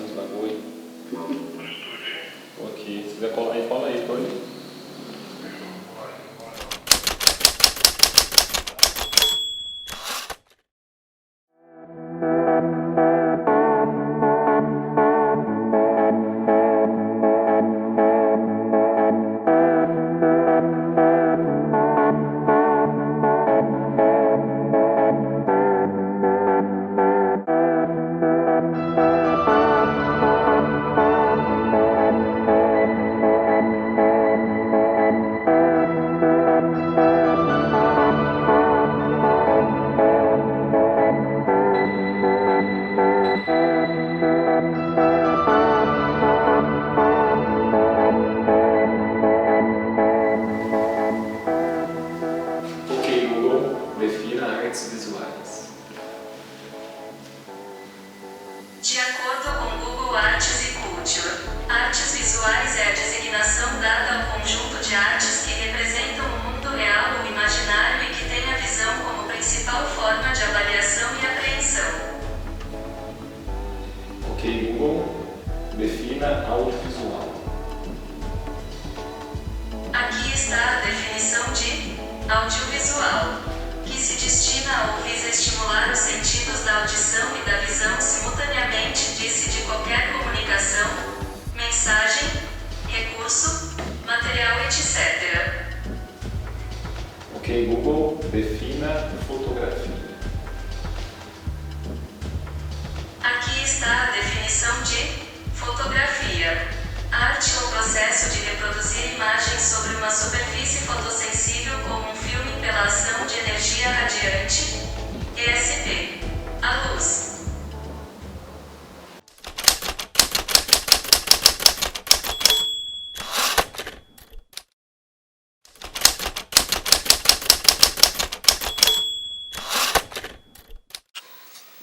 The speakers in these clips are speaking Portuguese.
uns bagulho. Ok, se quiser colar aí, cola aí, pode. Ok, Google, defina artes visuais. De acordo com Google Arts e Culture, artes visuais é a designação dada ao conjunto de artes que representam o mundo real ou imaginário e que tem a visão como principal forma de avaliação e apreensão. Ok, Google, defina audiovisual. Aqui está a definição de audiovisual, que se destina a ouvir e estimular os sentidos da audição e da visão simultaneamente, disse de qualquer comunicação, mensagem, recurso, material, etc. Ok, Google, defina fotografia. Aqui está a definição de fotografia. Arte ou processo de reproduzir imagens sobre uma superfície fotossensível como um filme pela ação de energia radiante, ESP. A luz.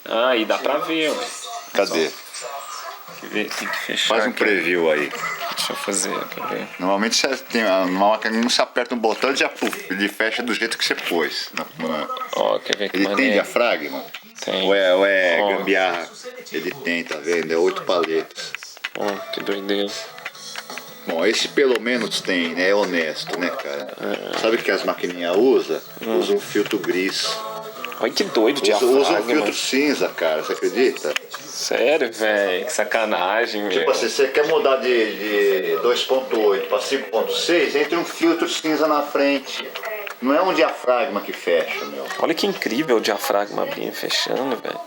Ah, e dá pra ver, ué. Cadê? Tem que fechar. Faz um aqui. preview aí. Deixa eu fazer, quer ver? Normalmente você tem uma máquina, não se aperta um botão e já ele fecha do jeito que você pôs. Ó, quer ver que Ele tem maneiro? diafragma? Tem. Ou é Ó. gambiarra? Ele tem, tá vendo? É 8 paletas. Ó, que doideira. Bom, esse pelo menos tem, né? É honesto, né, cara? Sabe o que as maquininhas usam? Usa um filtro gris. Olha que doido o Usa um diafragma. filtro cinza, cara. Você acredita? Sério, velho? Que sacanagem, Tipo velho. assim, você quer mudar de 2.8 para 5.6, entra um filtro cinza na frente. Não é um diafragma que fecha, meu. Olha que incrível o diafragma abrindo e fechando, velho.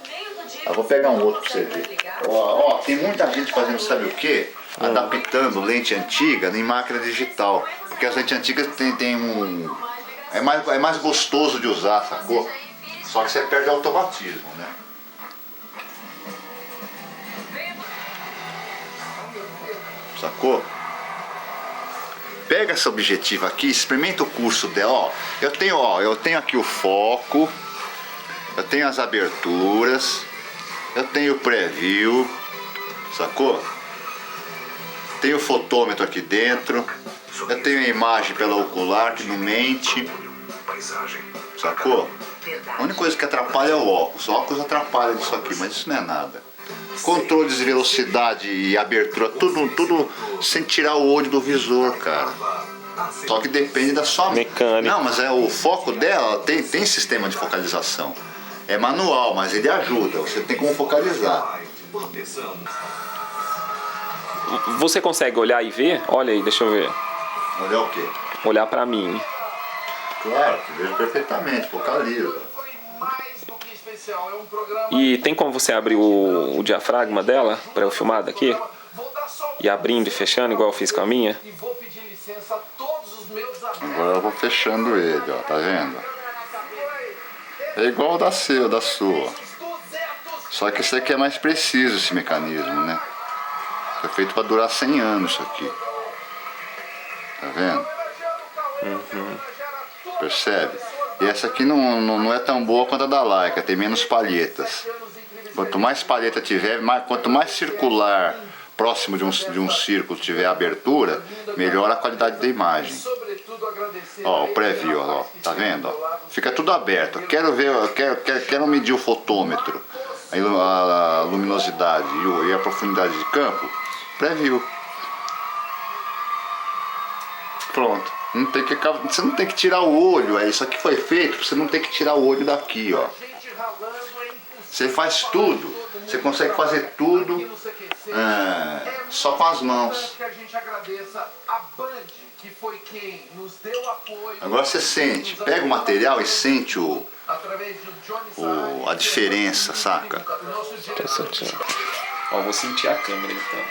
Eu vou pegar um outro pra você ver. Ó, tem muita gente fazendo, sabe o quê? Adaptando lente antiga em máquina digital. Porque as lentes antigas tem um... É mais gostoso de usar, sacou? Só que você perde o automatismo, né? Sacou? Pega essa objetiva aqui, experimenta o curso dela. Eu tenho aqui o foco, eu tenho as aberturas, eu tenho o preview, sacou? Tenho o fotômetro aqui dentro, eu tenho a imagem pela ocular que não mente, sacou? A única coisa que atrapalha é o óculos. O óculos atrapalha isso aqui, mas isso não é nada. Controles de velocidade e abertura, tudo sem tirar o olho do visor, cara. Só que depende da sua mecânica. Não, mas o foco dela tem sistema de focalização. É manual, mas ele ajuda. Você tem como focalizar. Você consegue olhar e ver? Olha aí, deixa eu ver. Olhar o quê? Olhar pra mim. Claro, que vejo perfeitamente, focaliza. E tem como você abrir o diafragma dela pra eu filmar daqui? E abrindo e fechando, igual eu fiz com a minha? Agora eu vou fechando ele, ó, tá vendo? É igual o da sua. Só que esse aqui é mais preciso, esse mecanismo, né? Foi feito pra durar 100 anos isso aqui. Tá vendo? Percebe? E essa aqui não é tão boa quanto a da Leica, tem menos palhetas. Quanto mais palheta tiver, quanto mais circular, próximo de um círculo tiver abertura, melhora a qualidade da imagem. Ó, o preview, ó, tá vendo? Ó? Fica tudo aberto. Quero medir o fotômetro. a luminosidade e a profundidade de campo, preview. Pronto. Você não tem que tirar o olho, isso aqui foi feito, você não tem que tirar o olho daqui, ó. Você faz tudo, você consegue fazer tudo só com as mãos. Agora você sente, pega o material e sente a diferença, saca? Tô sentindo. Ó, vou sentir a câmera então.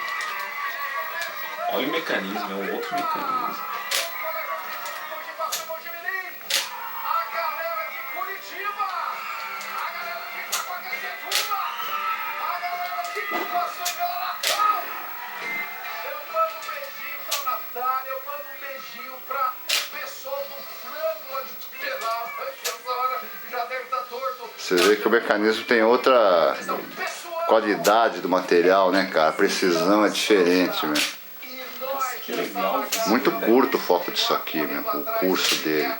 Olha o mecanismo, é um outro mecanismo. Você vê que o mecanismo tem outra qualidade do material, né, cara? A precisão é diferente, meu. Que legal. Muito curto o foco disso aqui, meu, o curso dele.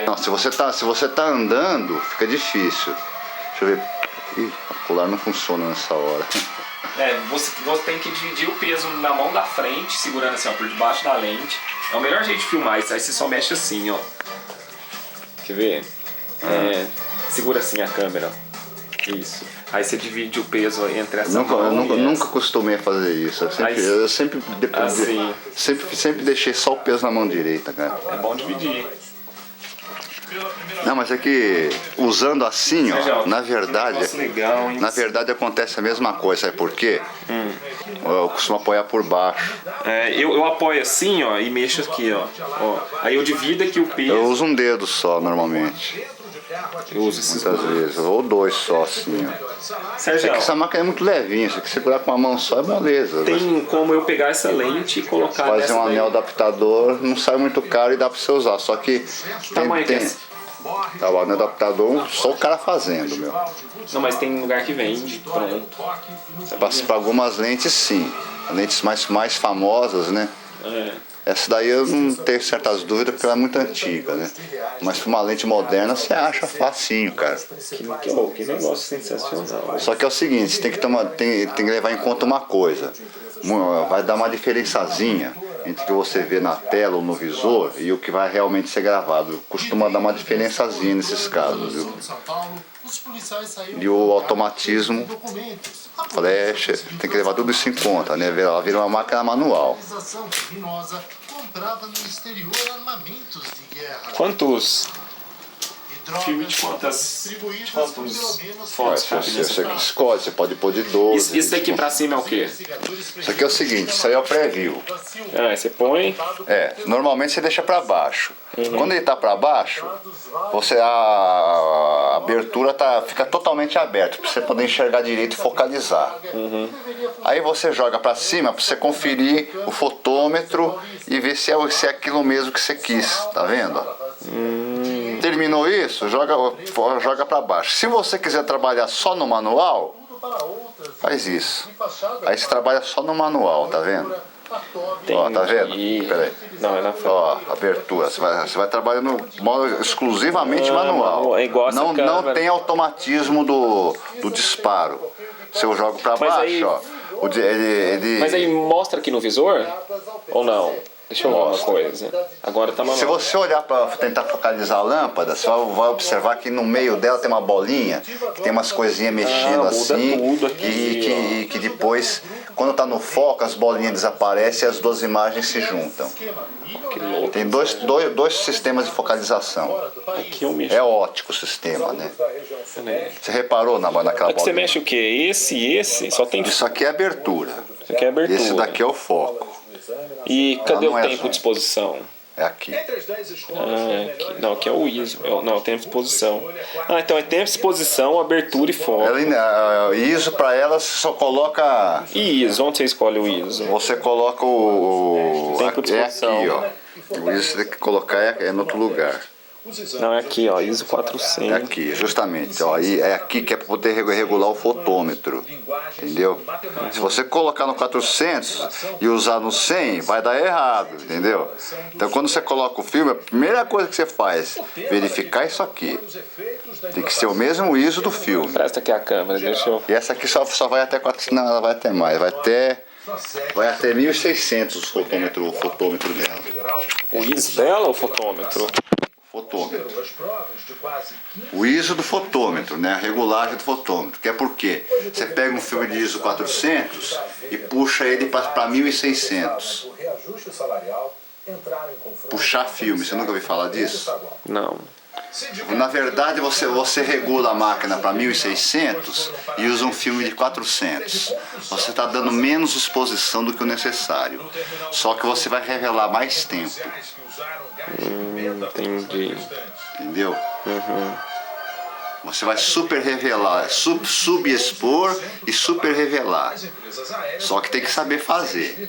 Não, se você tá andando, fica difícil. Deixa eu ver. Ih, o colar não funciona nessa hora. Você tem que dividir o peso na mão da frente, segurando assim, ó, por debaixo da lente. É o melhor jeito de filmar isso. Aí você só mexe assim, ó. Quer ver? Segura assim a câmera. Isso. Aí você divide o peso entre essa mão eu nunca costumei fazer isso. Eu sempre deixei só o peso na mão direita, cara. É bom dividir. Não, mas é que usando assim, ó, na verdade acontece a mesma coisa, sabe por quê? Eu costumo apoiar por baixo. Eu apoio assim, ó, e mexo aqui, ó. Aí eu divido aqui o peso. Eu uso um dedo só, normalmente. Eu uso esses muitas vezes, ou dois só, assim, ó. Sérgio, essa máquina é muito levinha, se você segurar com uma mão só é moleza. Tem como eu pegar essa lente e colocar fazer um anel adaptador, não sai muito caro e dá pra você usar, só que o anel adaptador só o cara fazendo, meu. Não, mas tem lugar que vende, pronto. Para algumas lentes sim, lentes mais famosas, né? Essa daí eu não tenho certas dúvidas porque ela é muito antiga, né? Mas para uma lente moderna você acha facinho, cara. Que negócio sensacional. Só que é o seguinte, você tem que levar em conta uma coisa. Vai dar uma diferençazinha entre o que você vê na tela ou no visor e o que vai realmente ser gravado. Costuma dar uma diferençazinha nesses casos, viu? E o automatismo, flash, tem que levar tudo isso em conta, né? Ela vira uma máquina manual. Quantos filme de quantas fotos? Você que escolhe, você pode pôr de 12. Isso daqui pra cima é o quê? Isso aqui é o seguinte, isso aí é o preview. Você põe? Normalmente você deixa pra baixo. Quando ele tá pra baixo, a abertura fica totalmente aberta, pra você poder enxergar direito e focalizar. Aí você joga pra cima pra você conferir o fotômetro e ver se é aquilo mesmo que você quis, tá vendo? Terminou isso, joga para baixo. Se você quiser trabalhar só no manual, faz isso. Aí você trabalha só no manual, tá vendo? Tá vendo? Peraí. Não, é na frente. Abertura. Você vai trabalhando exclusivamente manual. É igual essa não tem automatismo do disparo. Se eu jogo para baixo, aí, Mas aí mostra aqui no visor? Ou não? Deixa eu ver uma coisa. Agora tá manual. Se você olhar para tentar focalizar a lâmpada, você vai observar que no meio dela tem uma bolinha, que tem umas coisinhas mexendo assim, tudo aqui, e que depois, quando tá no foco, as bolinhas desaparecem e as duas imagens se juntam. Que louco. Tem dois sistemas de focalização. Aqui eu mexo. É ótico o sistema, né? Você reparou naquela bolinha? Você mexe o quê? Esse e esse? Só tem... Isso aqui é abertura. Isso aqui é abertura. Esse daqui é o foco. E cadê o tempo de exposição? É aqui. Aqui. Não, aqui é o ISO. Não, tempo de exposição. Então é tempo de exposição, abertura e foco. ISO para ela você só coloca... E ISO? Onde você escolhe o ISO? Você coloca o... Tempo de exposição. É aqui, ó. O ISO você tem que colocar é no outro lugar. Não, é aqui, ó, ISO 400. É aqui, justamente, ó, é aqui que é para poder regular o fotômetro, entendeu? Se você colocar no 400 e usar no 100, vai dar errado, entendeu? Então quando você coloca o filme, a primeira coisa que você faz, verificar isso aqui. Tem que ser o mesmo ISO do filme. Presta aqui a câmera, deixa eu... E essa aqui só vai até 400, não, ela vai até mais, vai até 1600 o fotômetro dela. O ISO dela ou o fotômetro? Fotômetro. O ISO do fotômetro, né? A regulagem do fotômetro. Que é porque você pega um filme de ISO 400 e puxa ele para 1600. Puxar filme, você nunca ouviu falar disso? Não. Na verdade, você regula a máquina para 1600 e usa um filme de 400. Você está dando menos exposição do que o necessário. Só que você vai revelar mais tempo. Entendi. Entendeu? Você vai super revelar, subexpor e super revelar. Só que tem que saber fazer,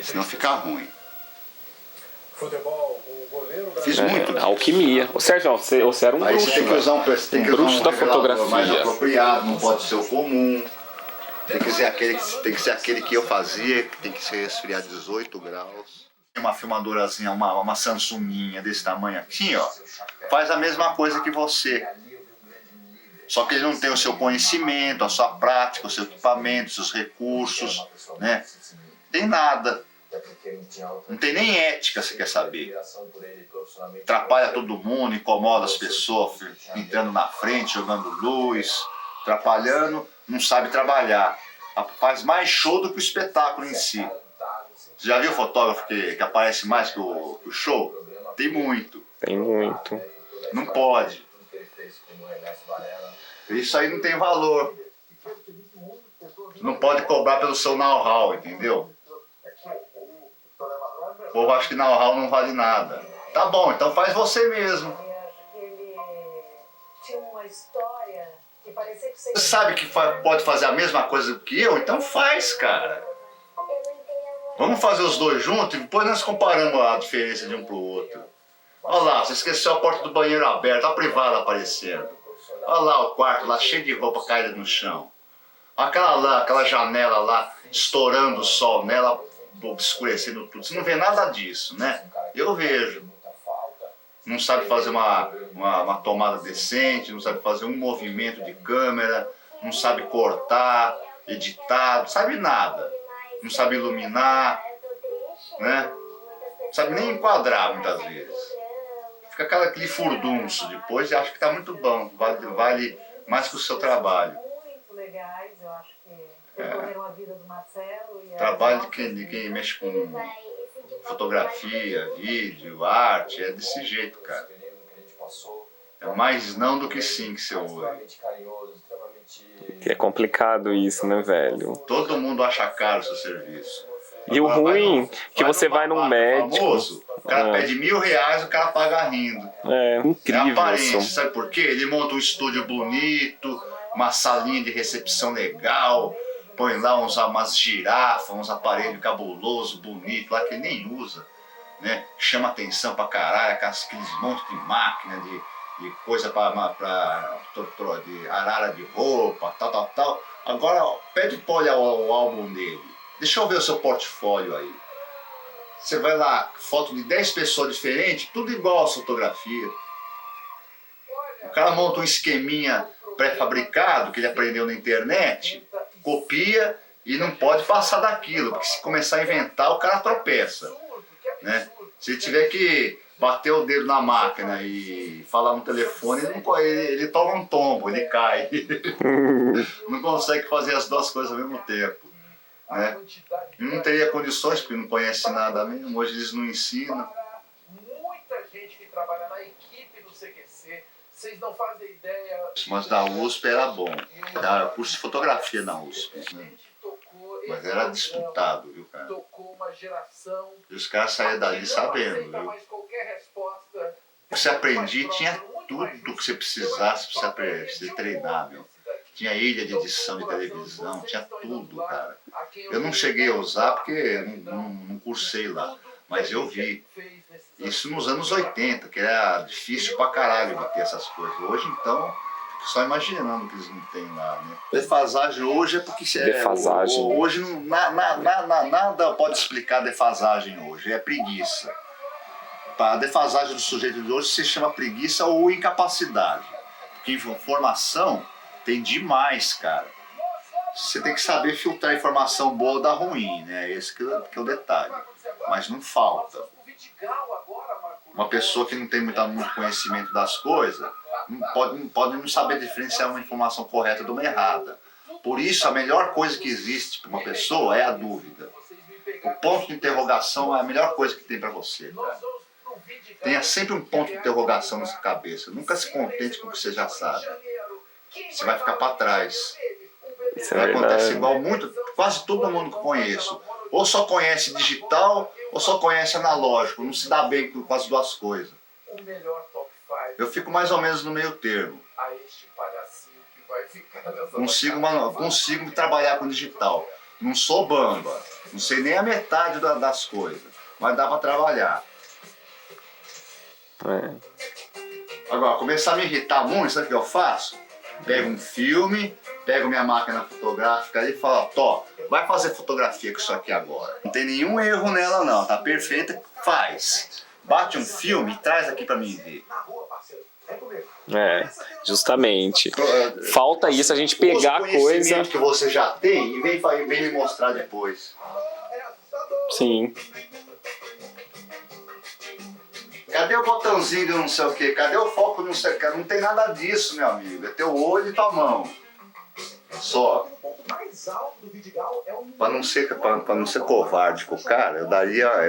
senão fica ruim. Fiz muito. Alquimia. Ô Sérgio, você era um Aí bruxo, você tem que usar um bruxo da revelador mais fotografia. apropriado, não pode ser o comum. Tem que ser aquele que eu fazia, que tem que ser resfriar 18 graus. Uma filmadorazinha, uma Samsunguinha desse tamanho aqui, ó, faz a mesma coisa que você. Só que ele não tem o seu conhecimento, a sua prática, o seu equipamento, os seus recursos, né? Tem nada. Não tem nem ética, você quer saber. Atrapalha todo mundo, incomoda as pessoas, entrando na frente, jogando luz, atrapalhando, não sabe trabalhar. Faz mais show do que o espetáculo em si. Você já viu fotógrafo que aparece mais que o show? Tem muito. Tem muito. Não pode. Isso aí não tem valor. Não pode cobrar pelo seu know-how, entendeu? O povo acha que know-how não vale nada. Tá bom, então faz você mesmo. Ele tinha uma história que parecia que Você sabe que pode fazer a mesma coisa que eu? Então faz, cara. Vamos fazer os dois juntos e depois nós comparamos a diferença de um pro outro. Olha lá, você esqueceu a porta do banheiro aberta, a privada aparecendo. Olha lá o quarto lá cheio de roupa caída no chão. Aquela janela lá estourando o sol nela, obscurecendo tudo. Você não vê nada disso, né? Eu vejo. Não sabe fazer uma tomada decente, não sabe fazer um movimento de câmera, não sabe cortar, editar, não sabe nada. Não sabe iluminar, né? Não sabe nem enquadrar muitas vezes. Fica aquele furdunço depois e acha que está muito bom, vale mais que o seu trabalho. muito legais, eu acho que percorreram a vida do Marcelo. E Trabalho de quem mexe com fotografia, vídeo, arte, é desse jeito, cara. É mais não do que sim que você ouve. Que é complicado isso, né, velho? Todo mundo acha caro o seu serviço. E o ruim que você vai num médico. Famoso, o cara pede R$1.000, o cara paga rindo. É É incrível aparência, isso. sabe por quê? Ele monta um estúdio bonito, uma salinha de recepção legal, põe lá umas girafas, uns aparelhos cabulosos, bonitos, lá que ele nem usa, né? Chama atenção pra caralho, aqueles montes de máquina, de coisa de arara de roupa, tal. Agora, pede pra olhar o álbum dele. Deixa eu ver o seu portfólio aí. Você vai lá, foto de 10 pessoas diferentes, tudo igual a fotografia. O cara monta um esqueminha pré-fabricado que ele aprendeu na internet, copia e não pode passar daquilo, porque se começar a inventar, o cara tropeça, né? Se ele tiver que bater o dedo na máquina e falar no telefone, ele toma um tombo, ele cai. Não consegue fazer as duas coisas ao mesmo tempo, né? Ele não teria condições, porque não conhece nada mesmo. Hoje eles não ensinam. Muita gente que trabalha na equipe do CQC, vocês não fazem ideia. Mas da USP era bom. Era curso de fotografia na USP, né? Mas era disputado, viu, cara? Tocou uma geração. E os caras saíam dali sabendo, viu? Você aprendia, tinha tudo que você precisasse pra você treinar, meu. Tinha ilha de edição de televisão, tinha tudo, cara. Eu não cheguei a usar porque não cursei lá, mas eu vi. Isso nos anos 80, que era difícil pra caralho de ter essas coisas. Hoje, então, fico só imaginando que eles não têm lá, né? Defasagem hoje é porque... Defasagem. Hoje nada pode explicar defasagem hoje, é preguiça. A defasagem do sujeito de hoje se chama preguiça ou incapacidade. Porque informação tem demais, cara. Você tem que saber filtrar informação boa da ruim, né? Esse que é o detalhe. Mas não falta. Uma pessoa que não tem muito conhecimento das coisas pode não saber diferenciar uma informação correta de uma errada. Por isso, a melhor coisa que existe para uma pessoa é a dúvida. O ponto de interrogação é a melhor coisa que tem para você, cara. Tenha sempre um ponto de interrogação na sua cabeça. Nunca se contente com o que você já sabe. Você vai ficar para trás. Isso é Acontece verdade. igual quase todo mundo que eu conheço. Ou só conhece digital, ou só conhece analógico. Não se dá bem com as duas coisas. O melhor top 5 Eu fico mais ou menos no meio termo. a este palhacinho que vai ficar nessa Consigo trabalhar com digital. Não sou bamba. Não sei nem a metade das coisas. Mas dá para trabalhar. É. Agora, começar a me irritar muito, sabe o que eu faço? Pego um filme, pego minha máquina fotográfica ali e falo, Tó, vai fazer fotografia com isso aqui agora. Não tem nenhum erro nela não, tá perfeita, faz. Bate um filme e traz aqui pra mim ver. É, justamente. Falta isso, a gente pegar Os a coisa. conhecimentos que você já tem e vem me mostrar depois. Sim. Cadê o botãozinho do não sei o que? Cadê o foco do não sei o que? Não tem nada disso, meu amigo. É teu olho e tua mão. Só. Para não ser covarde com o cara, eu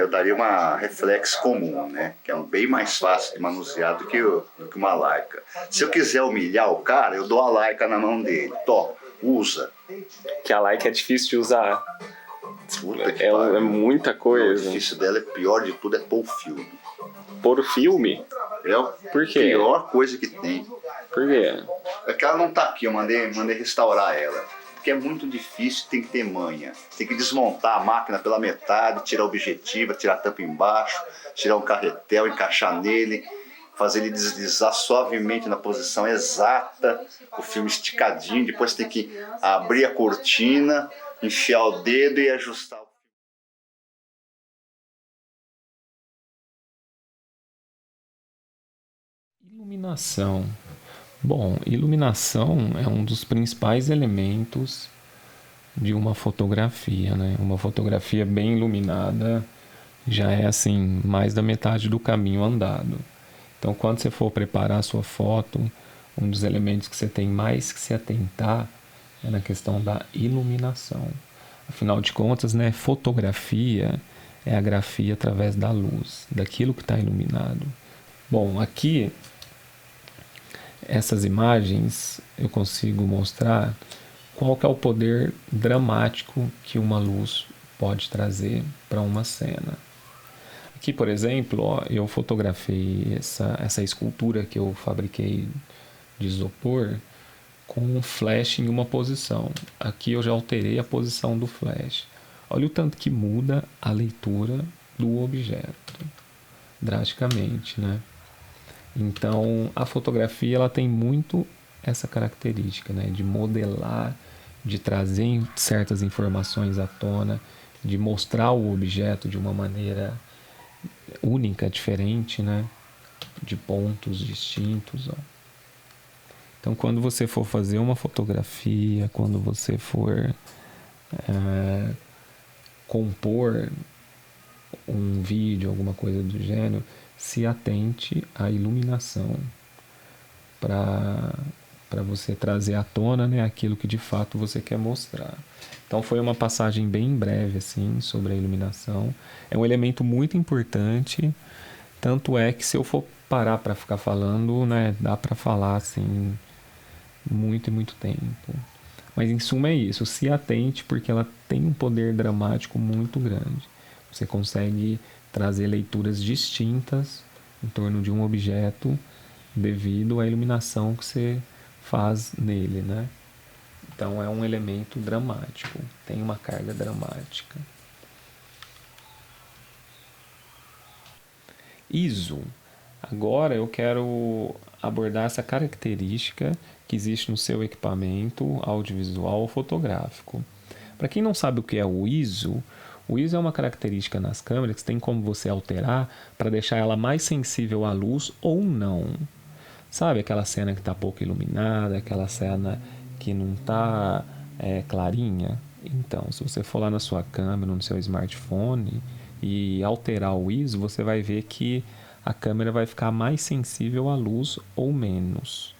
daria uma reflex comum, né? Que é bem mais fácil de manusear do que uma Leica. Se eu quiser humilhar o cara, eu dou a Leica na mão dele. Tó, usa. Que a Leica é difícil de usar. Puta que É pariu. muita O coisa. difícil dela, pior de tudo, é pôr o filme. Por filme? É a Por quê? pior coisa que tem. Por quê? É que ela não tá aqui, eu mandei restaurar ela. Porque é muito difícil, tem que ter manha. Tem que desmontar a máquina pela metade, tirar a objetiva, tirar a tampa embaixo, tirar um carretel, encaixar nele, fazer ele deslizar suavemente na posição exata, o filme esticadinho, depois tem que abrir a cortina, enfiar o dedo e ajustar. Iluminação. Bom, iluminação é um dos principais elementos de uma fotografia, né? Uma fotografia bem iluminada já é assim, mais da metade do caminho andado. Então, quando você for preparar a sua foto, um dos elementos que você tem mais que se atentar é na questão da iluminação. Afinal de contas, né, fotografia é a grafia através da luz, daquilo que está iluminado. Bom, aqui essas imagens eu consigo mostrar qual que é o poder dramático que uma luz pode trazer para uma cena. Aqui, por exemplo, ó, eu fotografei essa escultura que eu fabriquei de isopor com um flash em uma posição. Aqui eu já alterei a posição do flash. Olha o tanto que muda a leitura do objeto, drasticamente, né? Então, a fotografia ela tem muito essa característica, né, de modelar, de trazer certas informações à tona, de mostrar o objeto de uma maneira única, diferente, né, de pontos distintos. Ó. Então, quando você for fazer uma fotografia, quando você for compor um vídeo, alguma coisa do gênero, se atente à iluminação para você trazer à tona, né, aquilo que de fato você quer mostrar. Então foi uma passagem bem breve assim, sobre a iluminação. É um elemento muito importante, tanto é que se eu for parar para ficar falando, né, dá para falar assim muito e muito tempo. Mas em suma é isso, se atente porque ela tem um poder dramático muito grande. Você consegue trazer leituras distintas em torno de um objeto devido à iluminação que você faz nele, né? Então é um elemento dramático, tem uma carga dramática. ISO. Agora eu quero abordar essa característica que existe no seu equipamento audiovisual ou fotográfico. Para quem não sabe o que é o ISO é uma característica nas câmeras que tem como você alterar para deixar ela mais sensível à luz ou não. Sabe aquela cena que está pouco iluminada, aquela cena que não está clarinha? Então, se você for lá na sua câmera, no seu smartphone e alterar o ISO, você vai ver que a câmera vai ficar mais sensível à luz ou menos.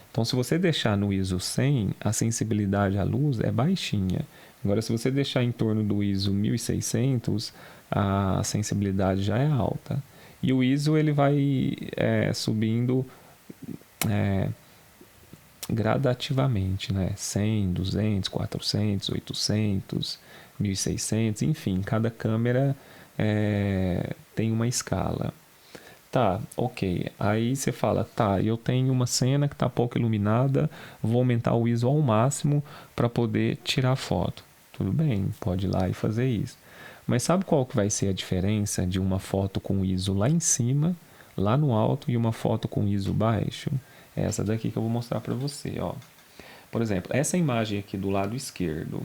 Então, se você deixar no ISO 100, a sensibilidade à luz é baixinha. Agora, se você deixar em torno do ISO 1600, a sensibilidade já é alta. E o ISO ele vai subindo gradativamente, né? 100, 200, 400, 800, 1600, enfim, cada câmera tem uma escala. Tá, ok. Aí você fala, tá, eu tenho uma cena que está pouco iluminada, vou aumentar o ISO ao máximo para poder tirar foto. Tudo bem, pode ir lá e fazer isso. Mas sabe qual que vai ser a diferença de uma foto com ISO lá em cima, lá no alto, e uma foto com ISO baixo? É essa daqui que eu vou mostrar para você, ó. Por exemplo, essa imagem aqui do lado esquerdo,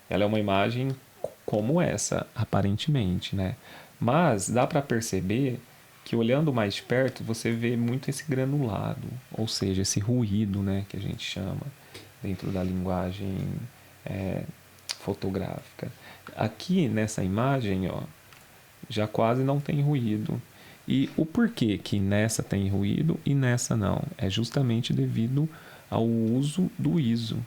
ela é uma imagem como essa, aparentemente, né? Mas dá para perceber que olhando mais de perto você vê muito esse granulado, ou seja, esse ruído, né, que a gente chama dentro da linguagem fotográfica. Aqui nessa imagem, ó, já quase não tem ruído. E o porquê que nessa tem ruído e nessa não? É justamente devido ao uso do ISO.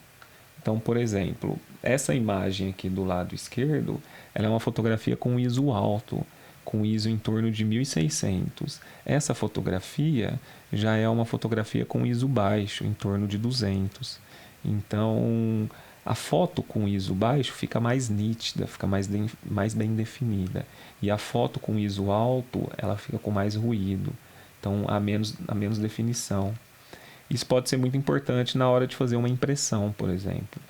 Então, por exemplo, essa imagem aqui do lado esquerdo, ela é uma fotografia com ISO alto, com ISO em torno de 1600. Essa fotografia já é uma fotografia com ISO baixo, em torno de 200. Então, a foto com ISO baixo fica mais nítida, fica mais bem definida. E a foto com ISO alto, ela fica com mais ruído. Então, há menos definição. Isso pode ser muito importante na hora de fazer uma impressão, por exemplo.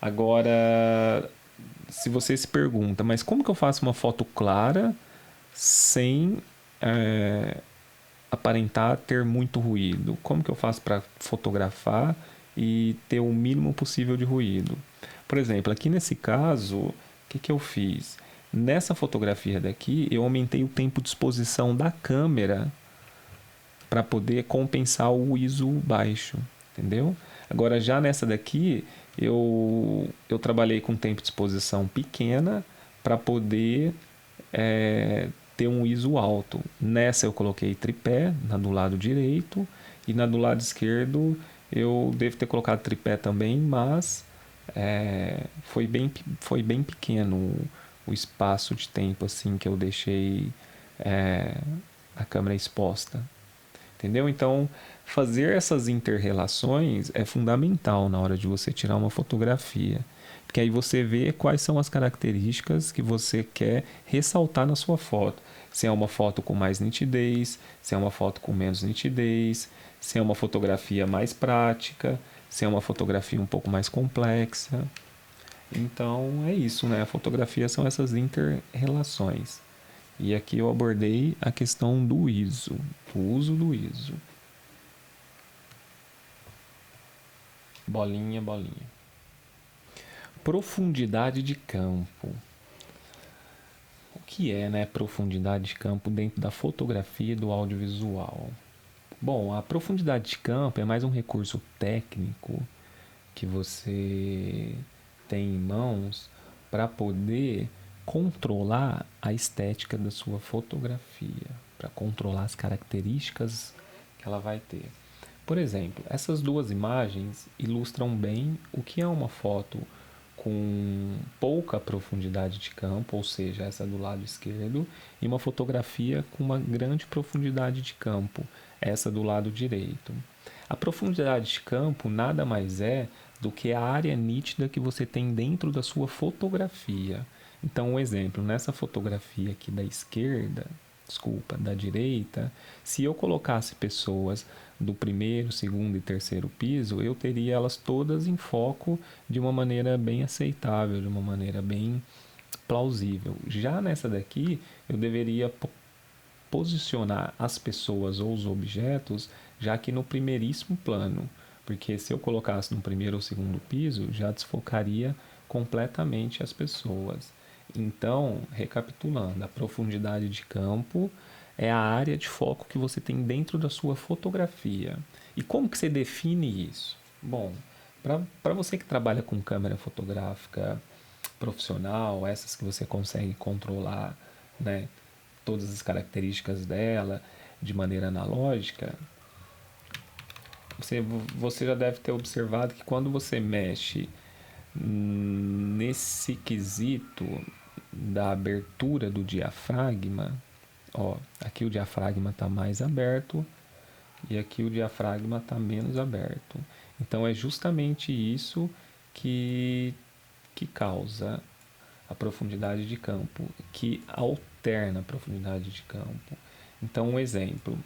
Agora, se você se pergunta, mas como que eu faço uma foto clara sem aparentar ter muito ruído? Como que eu faço para fotografar e ter o mínimo possível de ruído? Por exemplo, aqui nesse caso, o que eu fiz? Nessa fotografia daqui, eu aumentei o tempo de exposição da câmera para poder compensar o ISO baixo, entendeu? Agora, já nessa daqui, eu trabalhei com tempo de exposição pequena para poder ter um ISO alto. Nessa eu coloquei tripé, na do lado direito, e na do lado esquerdo eu devo ter colocado tripé também, mas foi bem pequeno o espaço de tempo assim que eu deixei a câmera exposta. Entendeu? Então, fazer essas inter-relações é fundamental na hora de você tirar uma fotografia. Porque aí você vê quais são as características que você quer ressaltar na sua foto. Se é uma foto com mais nitidez, se é uma foto com menos nitidez, se é uma fotografia mais prática, se é uma fotografia um pouco mais complexa. Então, é isso, né? A fotografia são essas inter-relações. E aqui eu abordei a questão do ISO, o uso do ISO. Bolinha, bolinha. Profundidade de campo. O que é, né, profundidade de campo dentro da fotografia e do audiovisual? Bom, a profundidade de campo é mais um recurso técnico que você tem em mãos para poder controlar a estética da sua fotografia, para controlar as características que ela vai ter. Por exemplo, essas duas imagens ilustram bem o que é uma foto com pouca profundidade de campo, ou seja, essa do lado esquerdo, e uma fotografia com uma grande profundidade de campo, essa do lado direito. A profundidade de campo nada mais é do que a área nítida que você tem dentro da sua fotografia. Então, um exemplo, nessa fotografia aqui da direita, se eu colocasse pessoas do primeiro, segundo e terceiro piso, eu teria elas todas em foco de uma maneira bem aceitável, de uma maneira bem plausível. Já nessa daqui, eu deveria posicionar as pessoas ou os objetos já que no primeiríssimo plano, porque se eu colocasse no primeiro ou segundo piso, já desfocaria completamente as pessoas. Então, recapitulando, a profundidade de campo é a área de foco que você tem dentro da sua fotografia. E como que você define isso? Bom, para você que trabalha com câmera fotográfica profissional, essas que você consegue controlar, né, todas as características dela de maneira analógica, você já deve ter observado que quando você mexe nesse quesito da abertura do diafragma, ó, aqui o diafragma está mais aberto e aqui o diafragma está menos aberto. Então é justamente isso que causa a profundidade de campo, que alterna a profundidade de campo. Então, um exemplo,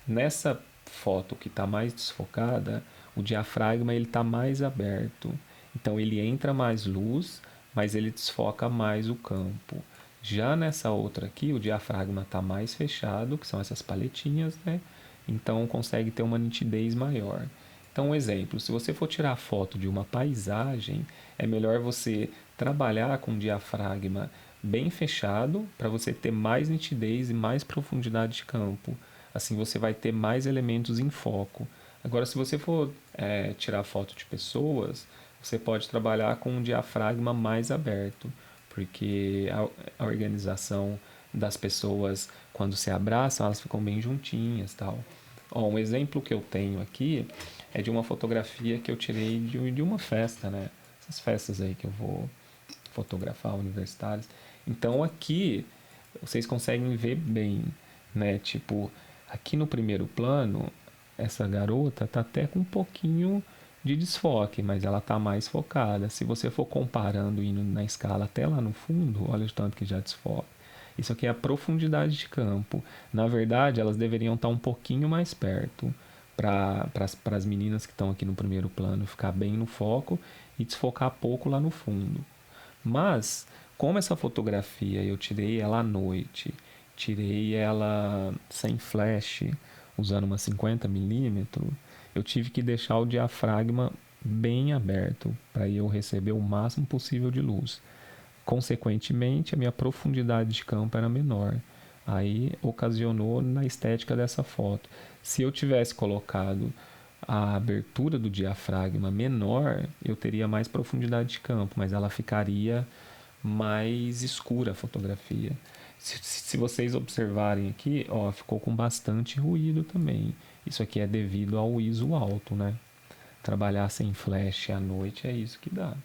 nessa foto que está mais desfocada, o diafragma está mais aberto. Então, ele entra mais luz, mas ele desfoca mais o campo. Já nessa outra aqui, o diafragma está mais fechado, que são essas paletinhas, né? Então, consegue ter uma nitidez maior. Então, um exemplo, se você for tirar foto de uma paisagem, é melhor você trabalhar com o diafragma bem fechado para você ter mais nitidez e mais profundidade de campo. Assim você vai ter mais elementos em foco. Agora, se você for tirar foto de pessoas, você pode trabalhar com um diafragma mais aberto, porque a organização das pessoas, quando se abraçam, elas ficam bem juntinhas, tal. Ó, um exemplo que eu tenho aqui é de uma fotografia que eu tirei de uma festa, né? Essas festas aí que eu vou fotografar, universitárias. Então aqui vocês conseguem ver bem, né? Tipo, aqui no primeiro plano, essa garota tá até com um pouquinho de desfoque, mas ela tá mais focada. Se você for comparando indo na escala até lá no fundo, olha o tanto que já desfoca. Isso aqui é a profundidade de campo. Na verdade, elas deveriam estar um pouquinho mais perto para as meninas que estão aqui no primeiro plano ficar bem no foco e desfocar pouco lá no fundo. Mas, como essa fotografia eu tirei ela à noite, tirei ela sem flash, usando uma 50mm, eu tive que deixar o diafragma bem aberto para eu receber o máximo possível de luz. Consequentemente, a minha profundidade de campo era menor. Aí ocasionou na estética dessa foto. Se eu tivesse colocado a abertura do diafragma menor, eu teria mais profundidade de campo, mas ela ficaria mais escura a fotografia. Se vocês observarem aqui, ó, ficou com bastante ruído também. Isso aqui é devido ao ISO alto, né? Trabalhar sem flash à noite é isso que dá.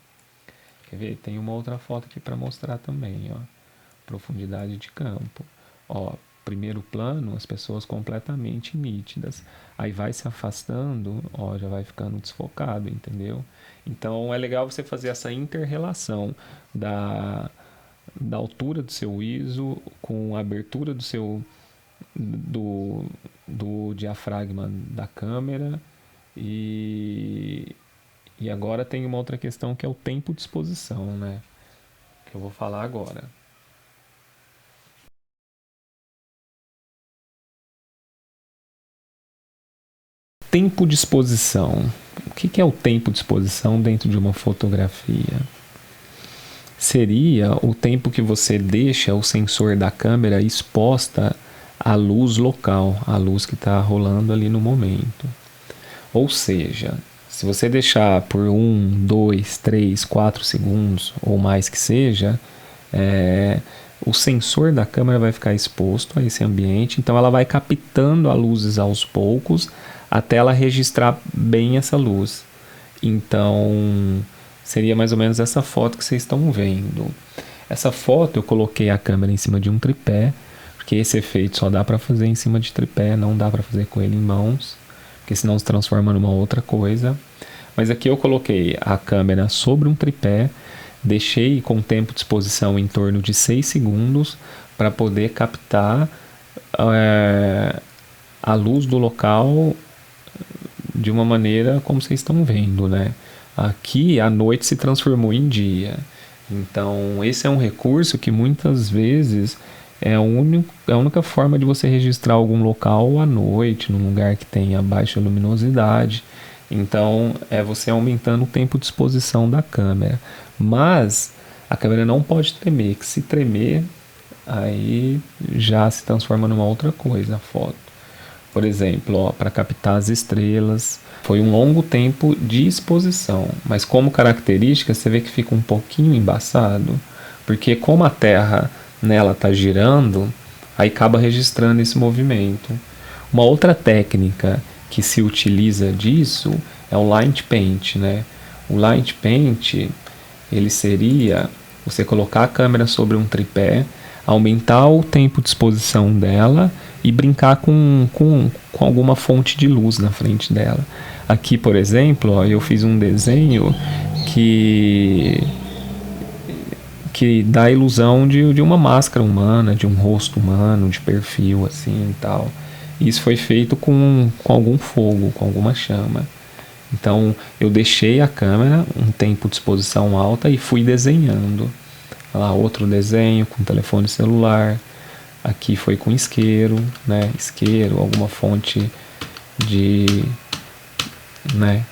Quer ver? Tem uma outra foto aqui para mostrar também, ó. Profundidade de campo. Ó, primeiro plano, as pessoas completamente nítidas. Aí vai se afastando, ó, já vai ficando desfocado, entendeu? Então é legal você fazer essa inter-relação da altura do seu ISO com a abertura do diafragma da câmera e agora tem uma outra questão que é o tempo de exposição, né? Que eu vou falar agora. Tempo de exposição. O que é o tempo de exposição dentro de uma fotografia? Seria o tempo que você deixa o sensor da câmera exposta à luz local, à luz que está rolando ali no momento. Ou seja, se você deixar por 1, 2, 3, 4 segundos ou mais que seja, o sensor da câmera vai ficar exposto a esse ambiente, então ela vai captando a luzes aos poucos até ela registrar bem essa luz. Então, seria mais ou menos essa foto que vocês estão vendo. Essa foto eu coloquei a câmera em cima de um tripé, porque esse efeito só dá para fazer em cima de tripé, não dá para fazer com ele em mãos, porque senão se transforma numa outra coisa. Mas aqui eu coloquei a câmera sobre um tripé, deixei com tempo de exposição em torno de 6 segundos para poder captar a luz do local de uma maneira como vocês estão vendo, né? Aqui a noite se transformou em dia. Então esse é um recurso que muitas vezes é a única forma de você registrar algum local à noite, num lugar que tenha baixa luminosidade. Então é você aumentando o tempo de exposição da câmera. Mas a câmera não pode tremer, que se tremer aí já se transforma numa outra coisa a foto. Por exemplo, para captar as estrelas, foi um longo tempo de exposição, mas como característica você vê que fica um pouquinho embaçado, porque como a Terra nela está girando, aí acaba registrando esse movimento. Uma outra técnica que se utiliza disso é o Light Paint, né? O Light Paint, ele seria você colocar a câmera sobre um tripé, aumentar o tempo de exposição dela e brincar com alguma fonte de luz na frente dela. Aqui, por exemplo, ó, eu fiz um desenho que dá a ilusão de uma máscara humana, de um rosto humano, de perfil assim e tal. Isso foi feito com algum fogo, com alguma chama. Então eu deixei a câmera um tempo de exposição alta e fui desenhando. Lá outro desenho com telefone celular. Aqui foi com isqueiro, né? Isqueiro, alguma fonte de, né?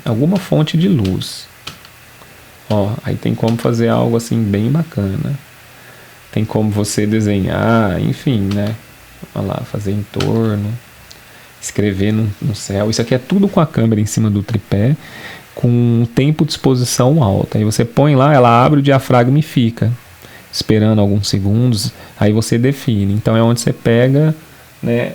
Alguma fonte de luz. Ó, aí tem como fazer algo assim bem bacana. Tem como você desenhar, enfim, né? Olha lá, fazer entorno, escrever no céu. Isso aqui é tudo com a câmera em cima do tripé, com tempo de exposição alta. Aí você põe lá, ela abre o diafragma e fica esperando alguns segundos, aí você define. Então é onde você pega, né,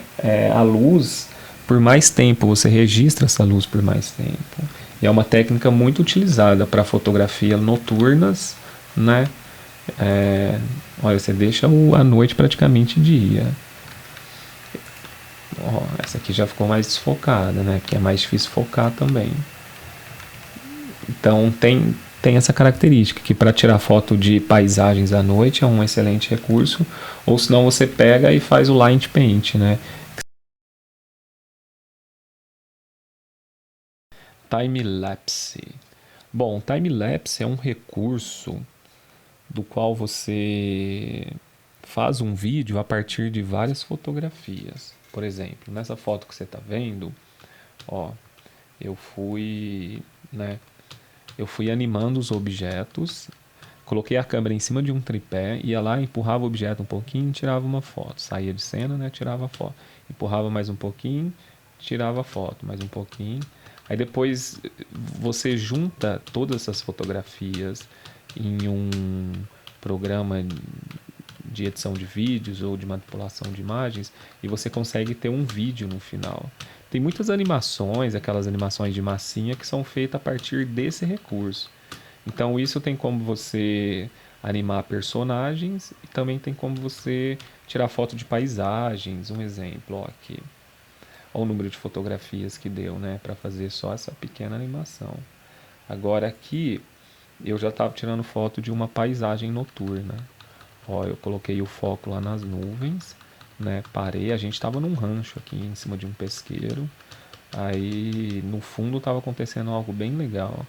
a luz por mais tempo, você registra essa luz por mais tempo. E é uma técnica muito utilizada para fotografia noturnas, né? Olha, você deixa a noite praticamente dia. Ó, essa aqui já ficou mais desfocada, né? Porque é mais difícil focar também. Então tem essa característica que para tirar foto de paisagens à noite é um excelente recurso, ou senão você pega e faz o Light Paint, né? Time-lapse. Bom, time-lapse é um recurso do qual você faz um vídeo a partir de várias fotografias. Por exemplo, nessa foto que você está vendo, ó, eu fui animando os objetos, coloquei a câmera em cima de um tripé, ia lá, empurrava o objeto um pouquinho e tirava uma foto. Saía de cena, né, tirava a foto. Empurrava mais um pouquinho, tirava a foto, mais um pouquinho. Aí depois você junta todas essas fotografias em um programa de edição de vídeos ou de manipulação de imagens e você consegue ter um vídeo no final. Tem muitas animações, aquelas animações de massinha que são feitas a partir desse recurso. Então isso tem como você animar personagens e também tem como você tirar foto de paisagens. Um exemplo, ó, aqui. Olha o número de fotografias que deu, né, para fazer só essa pequena animação. Agora aqui eu já estava tirando foto de uma paisagem noturna. Ó, eu coloquei o foco lá nas nuvens, né? Parei, a gente estava num rancho aqui em cima de um pesqueiro. Aí no fundo estava acontecendo algo bem legal.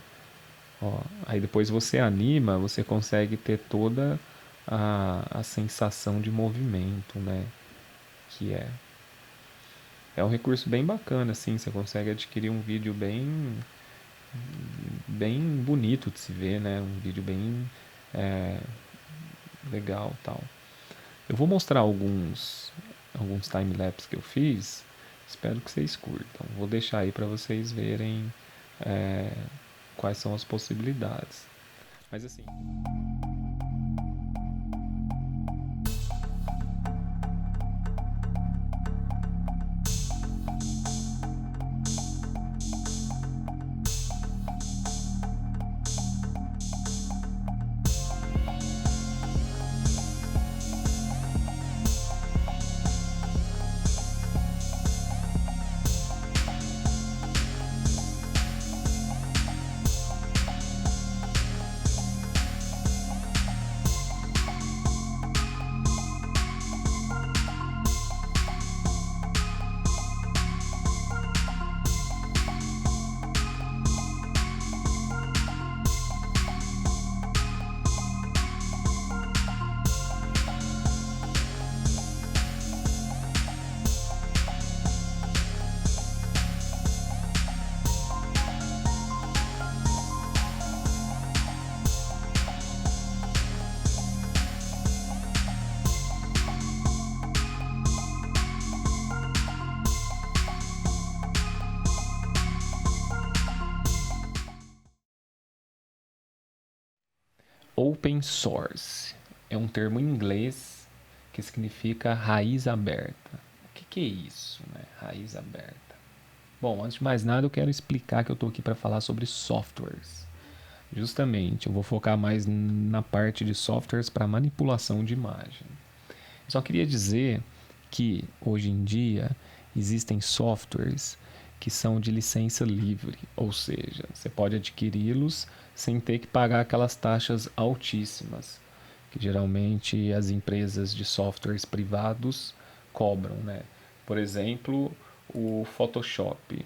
Ó, aí depois você anima, você consegue ter toda a sensação de movimento, né? Que é um recurso bem bacana, assim, você consegue adquirir um vídeo bem bonito de se ver, né? Um vídeo bem legal, tal. Eu vou mostrar alguns time-lapse que eu fiz, espero que vocês curtam. Vou deixar aí para vocês verem quais são as possibilidades. Mas assim... open source. É um termo em inglês que significa raiz aberta. O que é isso, né? Raiz aberta. Bom, antes de mais nada, eu quero explicar que eu estou aqui para falar sobre softwares. Justamente, eu vou focar mais na parte de softwares para manipulação de imagem. Eu só queria dizer que, hoje em dia, existem softwares que são de licença livre, ou seja, você pode adquiri-los sem ter que pagar aquelas taxas altíssimas, que geralmente as empresas de softwares privados cobram, né? Por exemplo, o Photoshop.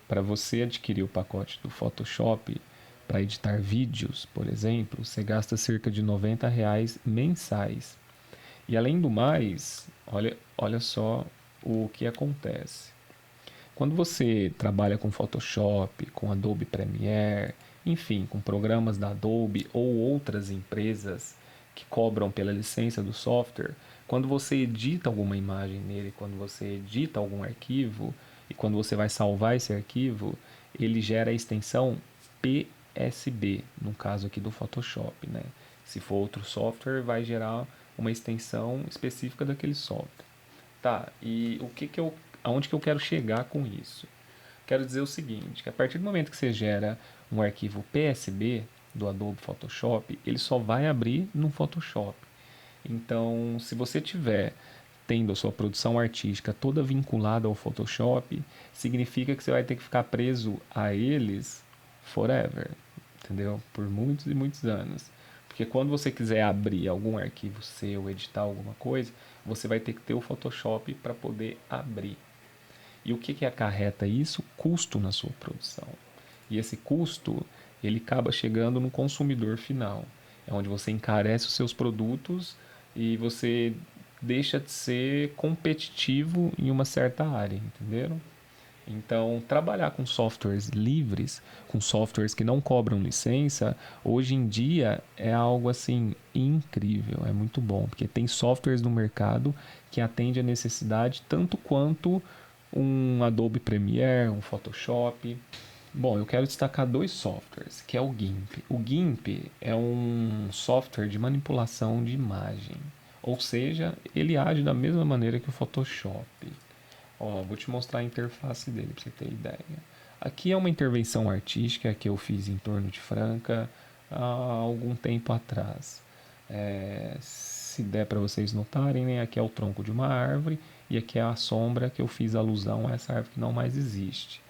Para você adquirir o pacote do Photoshop, para editar vídeos, por exemplo, você gasta cerca de R$ 90 mensais. E além do mais, olha só o que acontece. Quando você trabalha com Photoshop, com Adobe Premiere, enfim, com programas da Adobe ou outras empresas que cobram pela licença do software, quando você edita alguma imagem nele, quando você edita algum arquivo e quando você vai salvar esse arquivo, ele gera a extensão PSB, no caso aqui do Photoshop, né? Se for outro software, vai gerar uma extensão específica daquele software. Tá, e aonde que eu quero chegar com isso? Quero dizer o seguinte, que a partir do momento que você gera um arquivo PSB do Adobe Photoshop, ele só vai abrir no Photoshop. Então, se você tiver tendo a sua produção artística toda vinculada ao Photoshop, significa que você vai ter que ficar preso a eles forever, entendeu? Por muitos e muitos anos. Porque quando você quiser abrir algum arquivo seu, editar alguma coisa, você vai ter que ter o Photoshop para poder abrir. E o que acarreta isso? Custo na sua produção. E esse custo, ele acaba chegando no consumidor final. É onde você encarece os seus produtos e você deixa de ser competitivo em uma certa área, entenderam? Então, trabalhar com softwares livres, com softwares que não cobram licença, hoje em dia é algo assim incrível, é muito bom, porque tem softwares no mercado que atendem a necessidade tanto quanto um Adobe Premiere, um Photoshop. Bom, eu quero destacar dois softwares, que é o GIMP. O GIMP é um software de manipulação de imagem, ou seja, ele age da mesma maneira que o Photoshop. Ó, vou te mostrar a interface dele para você ter ideia. Aqui é uma intervenção artística que eu fiz em Torno de Franca há algum tempo atrás. Se der para vocês notarem, né, aqui é o tronco de uma árvore e aqui é a sombra que eu fiz alusão a essa árvore que não mais existe.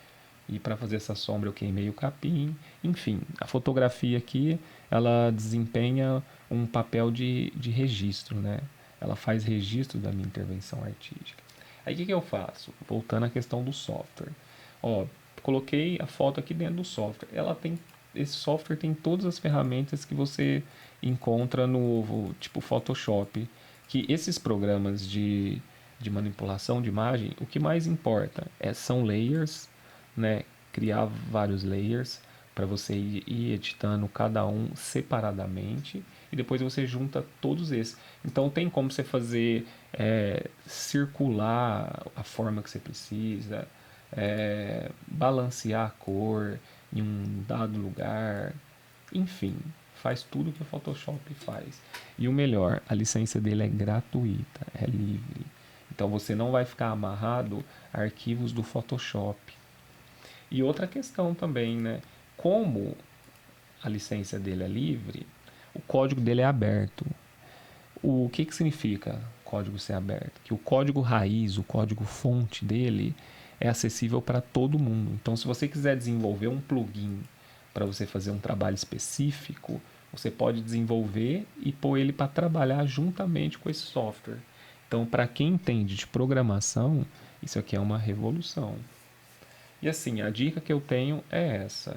E para fazer essa sombra eu queimei o capim. Enfim, a fotografia aqui, ela desempenha um papel de registro, né? Ela faz registro da minha intervenção artística. Aí o que eu faço? Voltando à questão do software. Ó, coloquei a foto aqui dentro do software. Esse software tem todas as ferramentas que você encontra no tipo Photoshop. Que esses programas de manipulação de imagem, o que mais importa são layers, né? Criar vários layers para você ir editando cada um separadamente e depois você junta todos esses. Então tem como você fazer circular a forma que você precisa, balancear a cor em um dado lugar, enfim, faz tudo que o Photoshop faz. E o melhor, a licença dele é gratuita, é livre. Então você não vai ficar amarrado a arquivos do Photoshop. E outra questão também, né? Como a licença dele é livre, o código dele é aberto. O que significa código ser aberto? Que o código raiz, o código fonte dele é acessível para todo mundo. Então, se você quiser desenvolver um plugin para você fazer um trabalho específico, você pode desenvolver e pôr ele para trabalhar juntamente com esse software. Então, para quem entende de programação, isso aqui é uma revolução. E assim, a dica que eu tenho é essa.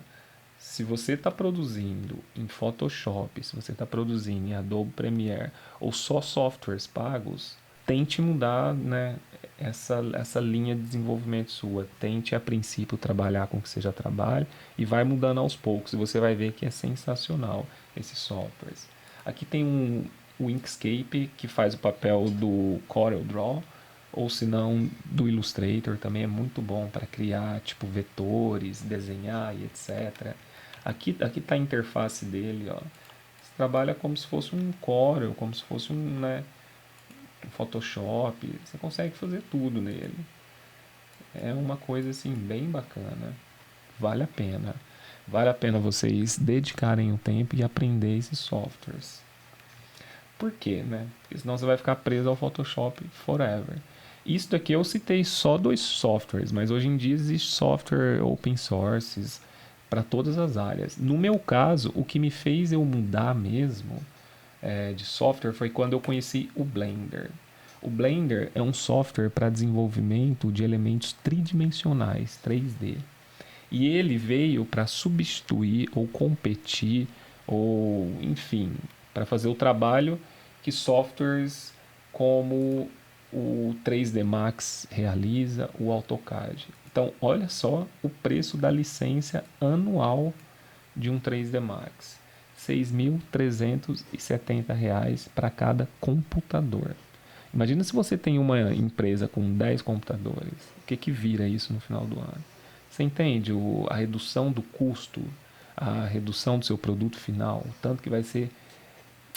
Se você está produzindo em Photoshop, se você está produzindo em Adobe Premiere ou só softwares pagos, tente mudar, né, essa linha de desenvolvimento sua. Tente, a princípio, trabalhar com o que você já trabalha e vai mudando aos poucos. E você vai ver que é sensacional esses softwares. Aqui tem o Inkscape, que faz o papel do CorelDRAW, ou se não do Illustrator, também é muito bom para criar tipo vetores, desenhar e etc. Aqui está a interface dele, ó. trabalha como se fosse um Corel, como se fosse um, né, um Photoshop. Você consegue fazer tudo nele. É uma coisa assim bem bacana. Vale a pena. Vale a pena vocês dedicarem o tempo e aprender esses softwares. Por quê, né? Porque senão você vai ficar preso ao Photoshop forever. Isso daqui eu citei só 2 softwares, mas hoje em dia existe software open sources para todas as áreas. No meu caso, o que me fez eu mudar mesmo de software foi quando eu conheci o Blender. O Blender é um software para desenvolvimento de elementos tridimensionais, 3D. E ele veio para substituir ou competir, ou enfim, para fazer o trabalho que softwares como o 3D Max realiza, o AutoCAD. Então, olha só o preço da licença anual de um 3D Max. R$ 6.370 para cada computador. Imagina se você tem uma empresa com 10 computadores. O que vira isso no final do ano? Você entende a redução do custo, a redução do seu produto final, o tanto que vai ser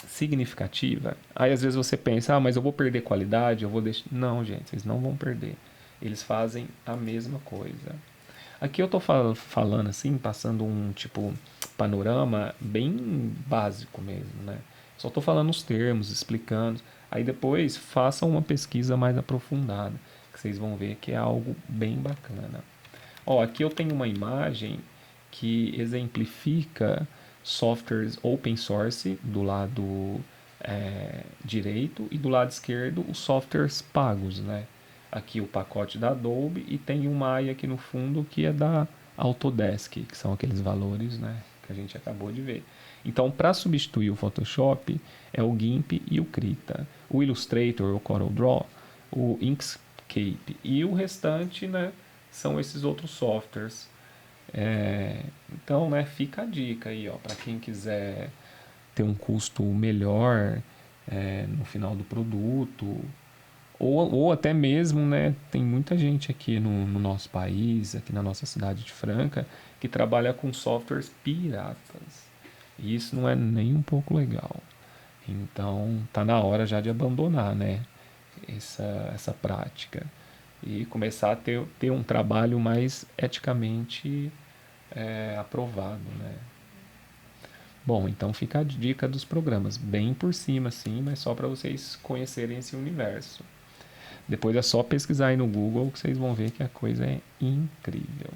significativa? Aí às vezes você pensa, mas eu vou perder qualidade, eu vou deixar... Não, gente, vocês não vão perder. Eles fazem a mesma coisa. Aqui eu estou falando assim, passando um tipo panorama bem básico mesmo, né? Só estou falando os termos, explicando. Aí depois façam uma pesquisa mais aprofundada, que vocês vão ver que é algo bem bacana. Ó, aqui eu tenho uma imagem que exemplifica softwares open source do lado direito e do lado esquerdo os softwares pagos, né? Aqui o pacote da Adobe e tem o Maya aqui no fundo que é da Autodesk, que são aqueles valores, né, que a gente acabou de ver. Então, para substituir o Photoshop é o GIMP e o Krita, o Illustrator, o CorelDRAW, o Inkscape e o restante, né, são esses outros softwares. Então, né, fica a dica aí, ó, para quem quiser ter um custo melhor no final do produto, ou até mesmo, né, tem muita gente aqui no nosso país, aqui na nossa cidade de Franca, que trabalha com softwares piratas. E isso não é nem um pouco legal. Então, tá na hora já de abandonar, né, essa prática e começar a ter um trabalho mais eticamente aprovado, né. Bom, então fica a dica dos programas, bem por cima, sim, mas só para vocês conhecerem esse universo. Depois é só pesquisar aí no Google que vocês vão ver que a coisa é incrível.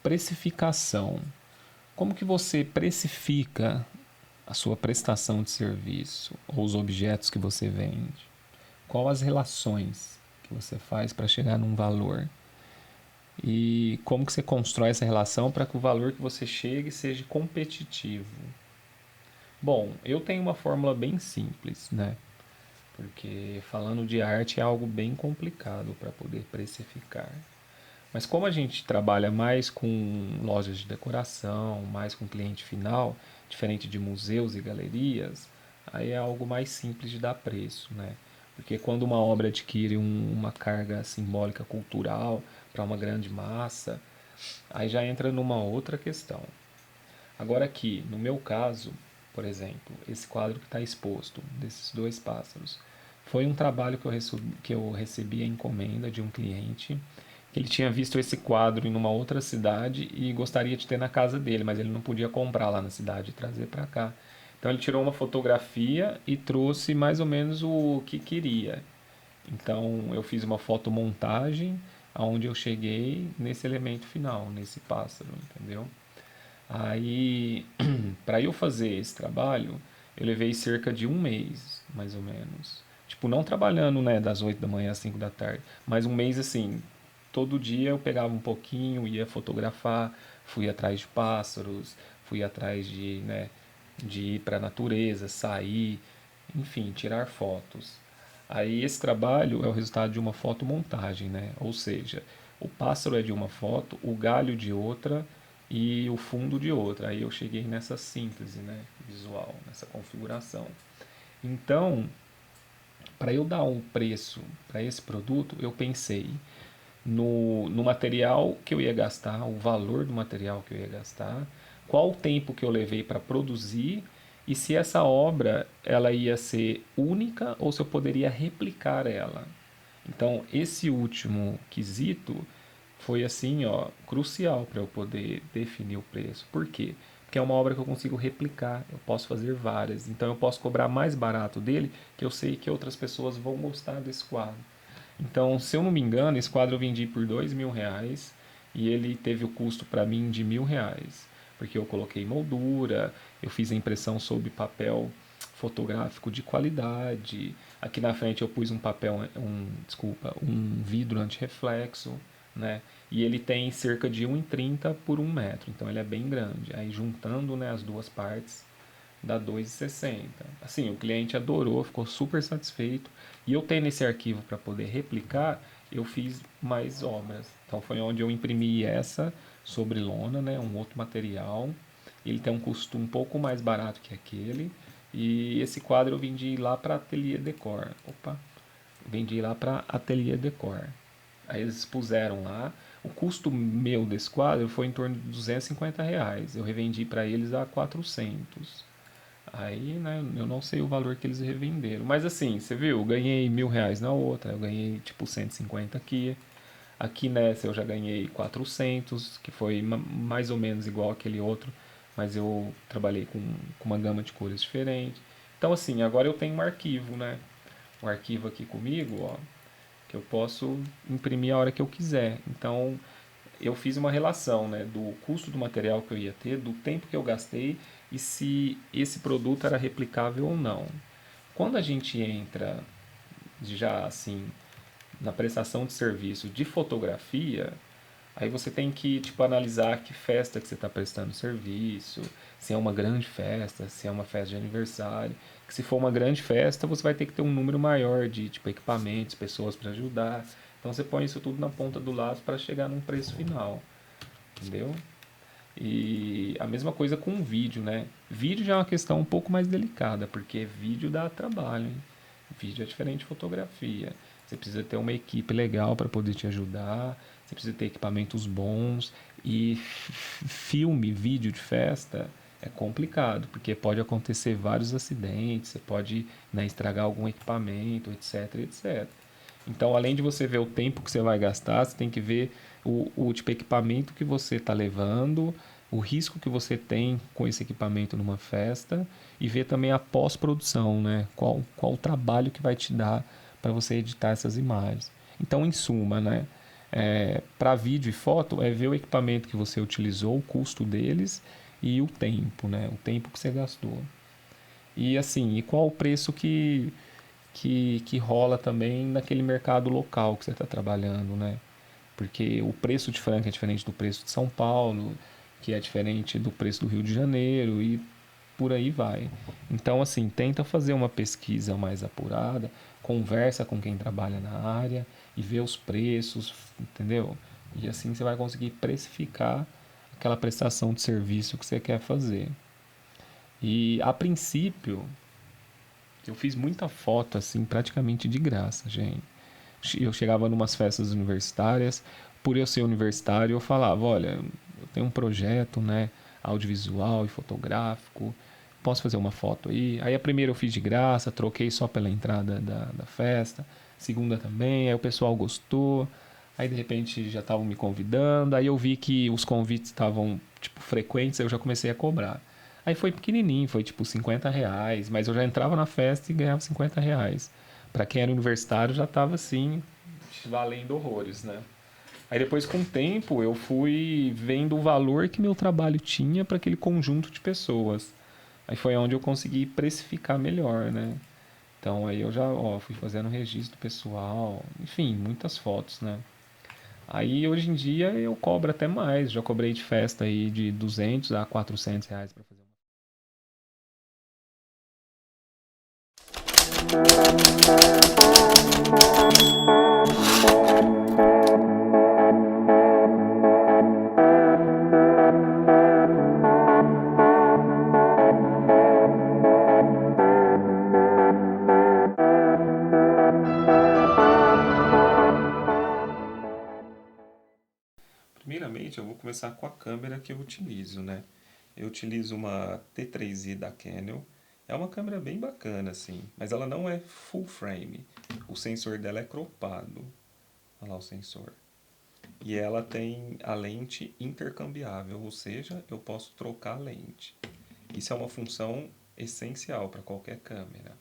Precificação. Como que você precifica a sua prestação de serviço ou os objetos que você vende? Qual as relações que você faz para chegar num valor? E como que você constrói essa relação para que o valor que você chegue seja competitivo? Bom, eu tenho uma fórmula bem simples, né? Porque falando de arte é algo bem complicado para poder precificar. Mas como a gente trabalha mais com lojas de decoração, mais com cliente final, diferente de museus e galerias, aí é algo mais simples de dar preço, né? Porque quando uma obra adquire uma carga simbólica cultural para uma grande massa, aí já entra numa outra questão. Agora aqui, no meu caso, por exemplo, esse quadro que está exposto, desses 2 pássaros, foi um trabalho que eu recebi a encomenda de um cliente. Ele tinha visto esse quadro em uma outra cidade e gostaria de ter na casa dele, mas ele não podia comprar lá na cidade e trazer para cá. Então ele tirou uma fotografia e trouxe mais ou menos o que queria. Então eu fiz uma fotomontagem onde eu cheguei nesse elemento final, nesse pássaro, entendeu? Aí, para eu fazer esse trabalho, eu levei cerca de 1 mês, mais ou menos. Tipo, não trabalhando, né, das 8 da manhã às 5 da tarde, mas 1 mês assim, todo dia eu pegava um pouquinho, ia fotografar, fui atrás de pássaros, fui atrás de ir para a natureza, sair, enfim, tirar fotos. Aí esse trabalho é o resultado de uma fotomontagem, né? Ou seja, o pássaro é de uma foto, o galho de outra e o fundo de outra. Aí eu cheguei nessa síntese, né, visual, nessa configuração. Então, para eu dar um preço para esse produto, eu pensei no material que eu ia gastar, o valor do material que eu ia gastar, qual o tempo que eu levei para produzir e se essa obra ela ia ser única ou se eu poderia replicar ela. Então, esse último quesito foi assim, ó, crucial para eu poder definir o preço. Por quê? Porque é uma obra que eu consigo replicar, eu posso fazer várias. Então eu posso cobrar mais barato dele, que eu sei que outras pessoas vão gostar desse quadro. Então, se eu não me engano, esse quadro eu vendi por R$ 2.000 e ele teve o custo para mim de R$ 1.000, porque eu coloquei moldura, eu fiz a impressão sob papel fotográfico de qualidade. Aqui na frente eu pus um papel, um vidro antirreflexo, né? E ele tem cerca de 1,30 por 1 metro, então ele é bem grande. Aí juntando, né, as duas partes dá 2,60. Assim, o cliente adorou, ficou super satisfeito. E eu tendo esse arquivo para poder replicar, eu fiz mais obras. Então foi onde eu imprimi essa sobre lona, né, um outro material. Ele tem um custo um pouco mais barato que aquele. E esse quadro eu vendi lá para Atelier Decor. Vendi lá para Atelier Decor. Aí eles puseram lá. O custo meu desse quadro foi em torno de R$ 250. Eu revendi para eles a 400. Aí, né, eu não sei o valor que eles revenderam. Mas assim, você viu, eu ganhei R$ 1.000 na outra. Eu ganhei tipo 150 aqui. Aqui nessa eu já ganhei 400, que foi mais ou menos igual aquele outro. Mas eu trabalhei com uma gama de cores diferente. Então assim, agora eu tenho um arquivo, né? Um arquivo aqui comigo, ó, que eu posso imprimir a hora que eu quiser. Então, eu fiz uma relação, né, do custo do material que eu ia ter, do tempo que eu gastei e se esse produto era replicável ou não. Quando a gente entra já assim na prestação de serviço de fotografia, aí você tem que tipo analisar que festa que você está prestando serviço, se é uma grande festa, se é uma festa de aniversário. Que se for uma grande festa, você vai ter que ter um número maior de tipo equipamentos, pessoas para ajudar. Então você põe isso tudo na ponta do lápis para chegar num preço final, entendeu? E a mesma coisa com vídeo, né? Vídeo já é uma questão um pouco mais delicada, porque vídeo dá trabalho, hein? Vídeo é diferente de fotografia. Você precisa ter uma equipe legal para poder te ajudar, você precisa ter equipamentos bons e filme, vídeo de festa é complicado, porque pode acontecer vários acidentes, você pode, né, estragar algum equipamento, etc, etc. Então, além de você ver o tempo que você vai gastar, você tem que ver o tipo de equipamento que você está levando, o risco que você tem com esse equipamento numa festa e ver também a pós-produção, né? Qual o trabalho que vai te dar para você editar essas imagens. Então, em suma, né? Para vídeo e foto, é ver o equipamento que você utilizou, o custo deles e o tempo, né? O tempo que você gastou. E assim, e qual o preço que rola também naquele mercado local que você está trabalhando, né? Porque o preço de Franca é diferente do preço de São Paulo, que é diferente do preço do Rio de Janeiro e por aí vai. Então, assim, tenta fazer uma pesquisa mais apurada, conversa com quem trabalha na área e vê os preços, entendeu? E assim você vai conseguir precificar aquela prestação de serviço que você quer fazer. E a princípio, eu fiz muita foto assim, praticamente de graça, gente. Eu chegava numas festas universitárias, por eu ser universitário, eu falava, olha, eu tenho um projeto, né, audiovisual e fotográfico, posso fazer uma foto aí? Aí a primeira eu fiz de graça, troquei só pela entrada da festa, segunda também, aí o pessoal gostou, aí de repente já estavam me convidando, aí eu vi que os convites estavam, tipo, frequentes, aí eu já comecei a cobrar. Aí foi pequenininho, foi tipo R$ 50, mas eu já entrava na festa e ganhava R$ 50. Para quem era universitário já estava assim, valendo horrores, né? Aí depois com o tempo eu fui vendo o valor que meu trabalho tinha para aquele conjunto de pessoas. Aí foi onde eu consegui precificar melhor, né? Então aí eu já fui fazendo registro pessoal, enfim, muitas fotos, né? Aí hoje em dia eu cobro até mais, já cobrei de festa aí de R$ 200 a R$ 400 para fazer. Primeiramente, eu vou começar com a câmera que eu utilizo, né? eu utilizo uma T3i da Canon. É uma câmera bem bacana, assim, mas ela não é full frame. O sensor dela é cropado. Olha lá o sensor. E ela tem a lente intercambiável, ou seja, eu posso trocar a lente. Isso é uma função essencial para qualquer câmera.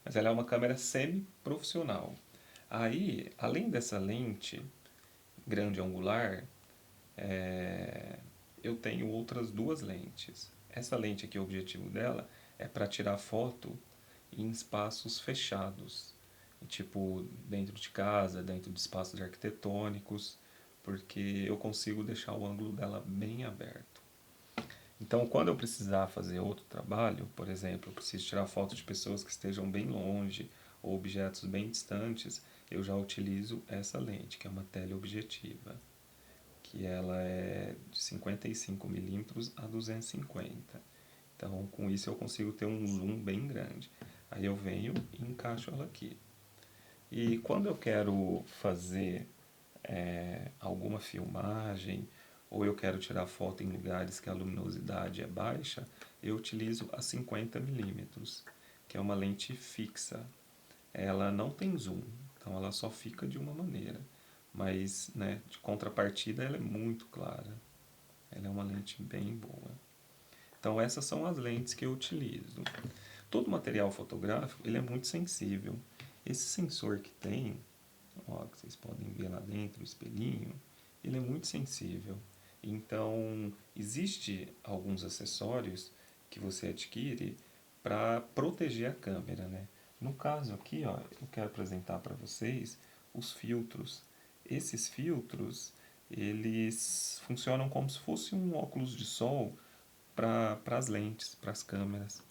Mas ela é uma câmera semi-profissional. Aí, além dessa lente grande angular, eu tenho outras duas lentes. Essa lente aqui, o objetivo dela é para tirar foto em espaços fechados, tipo dentro de casa, dentro de espaços arquitetônicos, porque eu consigo deixar o ângulo dela bem aberto. Então, quando eu precisar fazer outro trabalho, por exemplo, eu preciso tirar fotos de pessoas que estejam bem longe ou objetos bem distantes, eu já utilizo essa lente, que é uma teleobjetiva, que ela é de 55mm a 250. Então, com isso eu consigo ter um zoom bem grande. Aí eu venho e encaixo ela aqui. E quando eu quero fazer alguma filmagem, ou eu quero tirar foto em lugares que a luminosidade é baixa, eu utilizo a 50mm, que é uma lente fixa. Ela não tem zoom, então ela só fica de uma maneira. Mas, né, de contrapartida, ela é muito clara. Ela é uma lente bem boa. Então essas são as lentes que eu utilizo. Todo material fotográfico ele é muito sensível. Esse sensor que tem, ó, que vocês podem ver lá dentro, o espelhinho, ele é muito sensível. Então, existe alguns acessórios que você adquire para proteger a câmera, né? No caso aqui, ó, eu quero apresentar para vocês os filtros. Esses filtros, eles funcionam como se fosse um óculos de sol para as lentes, para as câmeras.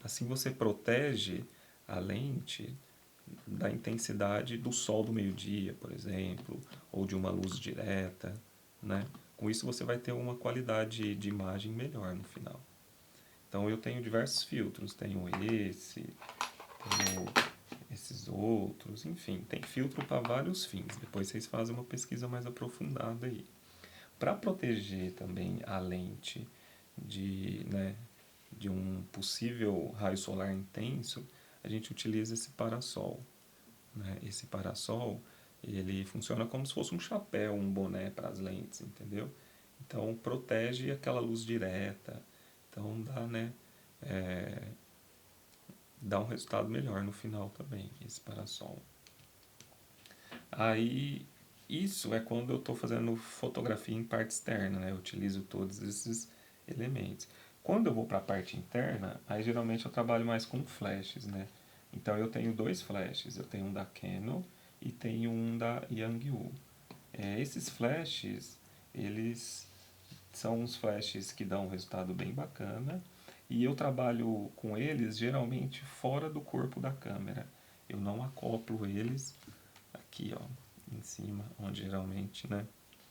Assim você protege a lente da intensidade do sol do meio-dia, por exemplo, ou de uma luz direta, né? Com isso você vai ter uma qualidade de imagem melhor no final. Então eu tenho diversos filtros, tenho esses outros, enfim, tem filtro para vários fins. Depois vocês fazem uma pesquisa mais aprofundada aí. Para proteger também a lente de um possível raio solar intenso, a gente utiliza esse parasol. Né? Esse parasol, ele funciona como se fosse um chapéu, um boné para as lentes, entendeu? Então protege aquela luz direta, então dá, né, dá um resultado melhor no final também, esse parasol. Aí, isso é quando eu estou fazendo fotografia em parte externa, né? Eu utilizo todos esses elementos. Quando eu vou para a parte interna, aí geralmente eu trabalho mais com flashes, né? Então eu tenho dois flashes, eu tenho um da Canon e tenho um da Yangwoo. Esses flashes, eles são uns flashes que dão um resultado bem bacana e eu trabalho com eles geralmente fora do corpo da câmera. Eu não acoplo eles aqui, ó, em cima, onde geralmente, né,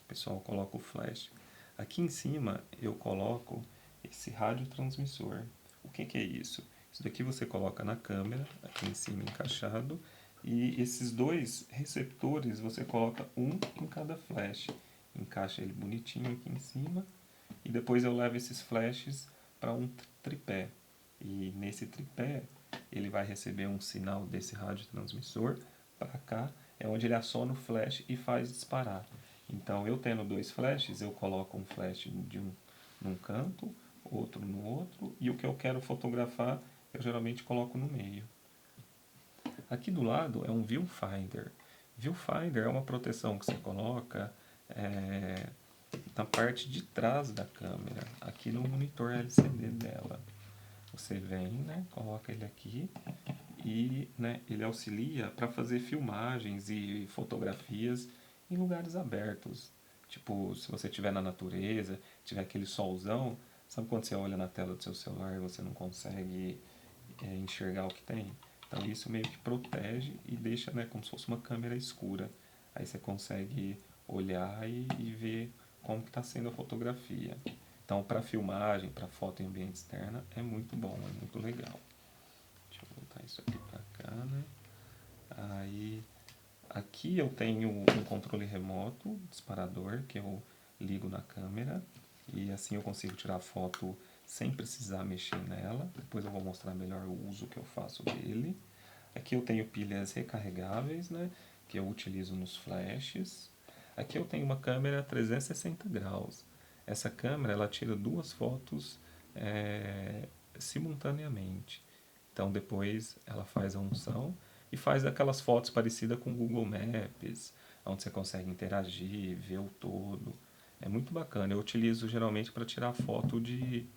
o pessoal coloca o flash. Aqui em cima eu coloco esse radiotransmissor. O que é isso? Isso daqui você coloca na câmera, aqui em cima encaixado, e esses dois receptores você coloca um em cada flash. Encaixa ele bonitinho aqui em cima, e depois eu levo esses flashes para um tripé. E nesse tripé ele vai receber um sinal desse radiotransmissor para cá, é onde ele aciona o flash e faz disparar. Então eu tendo dois flashes, eu coloco um flash num canto, outro no outro, e o que eu quero fotografar eu geralmente coloco no meio. Aqui do lado é um viewfinder. Viewfinder é uma proteção que você coloca na parte de trás da câmera, aqui no monitor LCD dela. Você vem, né, coloca ele aqui e, né, ele auxilia para fazer filmagens e fotografias em lugares abertos. Tipo, se você estiver na natureza, tiver aquele solzão, sabe quando você olha na tela do seu celular e você não consegue enxergar o que tem? Então isso meio que protege e deixa, né, como se fosse uma câmera escura. Aí você consegue olhar e ver como que está sendo a fotografia. Então para filmagem, para foto em ambiente externo é muito bom, é muito legal. Deixa eu voltar isso aqui para cá, né? Aí aqui eu tenho um controle remoto, disparador, que eu ligo na câmera e assim eu consigo tirar foto sem precisar mexer nela. Depois eu vou mostrar melhor o uso que eu faço dele. Aqui eu tenho pilhas recarregáveis, né, que eu utilizo nos flashes. Aqui eu tenho uma câmera 360 graus. Essa câmera ela tira 2 fotos simultaneamente. Então depois ela faz a unção e faz aquelas fotos parecidas com o Google Maps, onde você consegue interagir, ver o todo. É muito bacana. Eu utilizo geralmente para tirar foto de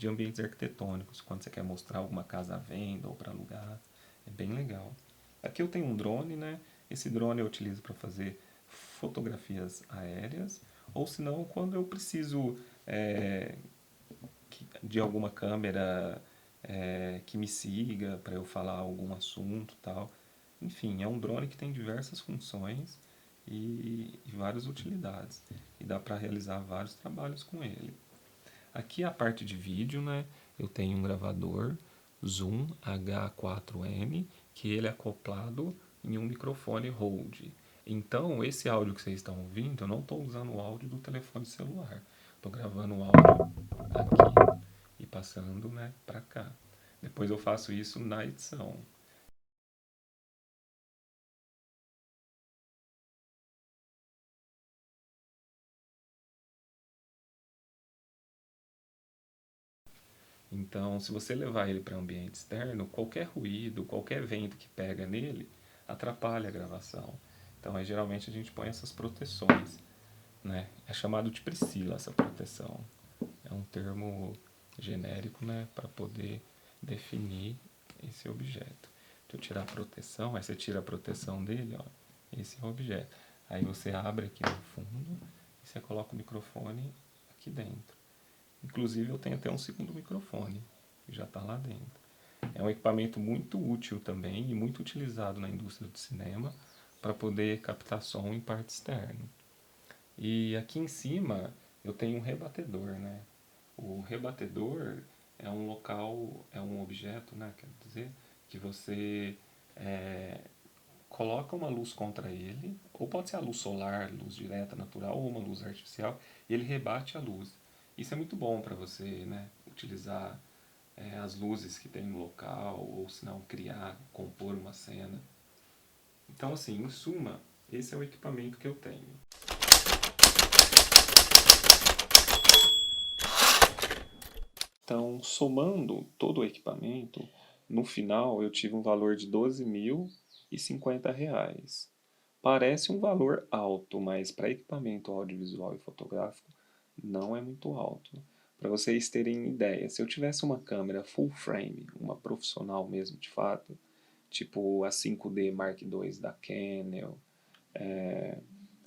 ambientes arquitetônicos, quando você quer mostrar alguma casa à venda ou para alugar. É bem legal. Aqui eu tenho um drone, né? Esse drone eu utilizo para fazer fotografias aéreas, ou se não, quando eu preciso de alguma câmera que me siga para eu falar algum assunto e tal. Enfim, é um drone que tem diversas funções e várias utilidades. E dá para realizar vários trabalhos com ele. Aqui a parte de vídeo, né? Eu tenho um gravador Zoom H4n, que ele é acoplado em um microfone Rode. Então, esse áudio que vocês estão ouvindo, eu não estou usando o áudio do telefone celular. Estou gravando o áudio aqui e passando, né, para cá. Depois eu faço isso na edição. Então, se você levar ele para ambiente externo, qualquer ruído, qualquer vento que pega nele, atrapalha a gravação. Então, aí, geralmente a gente põe essas proteções, né? É chamado de Priscila essa proteção. É um termo genérico, né, para poder definir esse objeto. Deixa eu tirar a proteção, aí você tira a proteção dele, ó, esse é o objeto. Aí você abre aqui no fundo e você coloca o microfone aqui dentro. Inclusive eu tenho até um segundo microfone, que já está lá dentro. É um equipamento muito útil também e muito utilizado na indústria do cinema para poder captar som em parte externa. E aqui em cima eu tenho um rebatedor, né? O rebatedor é um local, é um objeto, né, quer dizer, que você coloca uma luz contra ele, ou pode ser a luz solar, luz direta, natural, ou uma luz artificial, e ele rebate a luz. Isso é muito bom para você, né, utilizar as luzes que tem no local, ou se não, criar, compor uma cena. Então, assim, em suma, esse é o equipamento que eu tenho. Então, somando todo o equipamento, no final eu tive um valor de R$12.050. Parece um valor alto, mas para equipamento audiovisual e fotográfico não é muito alto. Para vocês terem ideia, se eu tivesse uma câmera full frame, uma profissional mesmo de fato, tipo a 5D Mark II da Canon,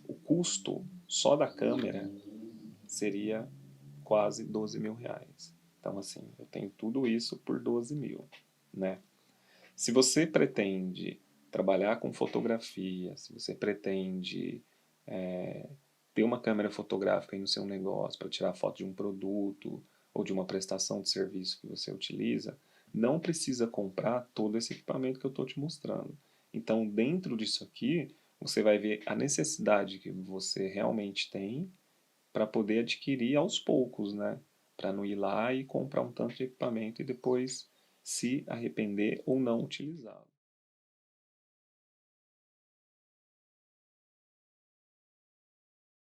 o custo só da câmera seria quase R$12.000. Então, assim, eu tenho tudo isso por 12 mil, né? Se você pretende trabalhar com fotografia, se você pretende ter uma câmera fotográfica aí no seu negócio para tirar foto de um produto ou de uma prestação de serviço que você utiliza, não precisa comprar todo esse equipamento que eu estou te mostrando. Então, dentro disso aqui, você vai ver a necessidade que você realmente tem para poder adquirir aos poucos, né? Para não ir lá e comprar um tanto de equipamento e depois se arrepender ou não utilizá-lo.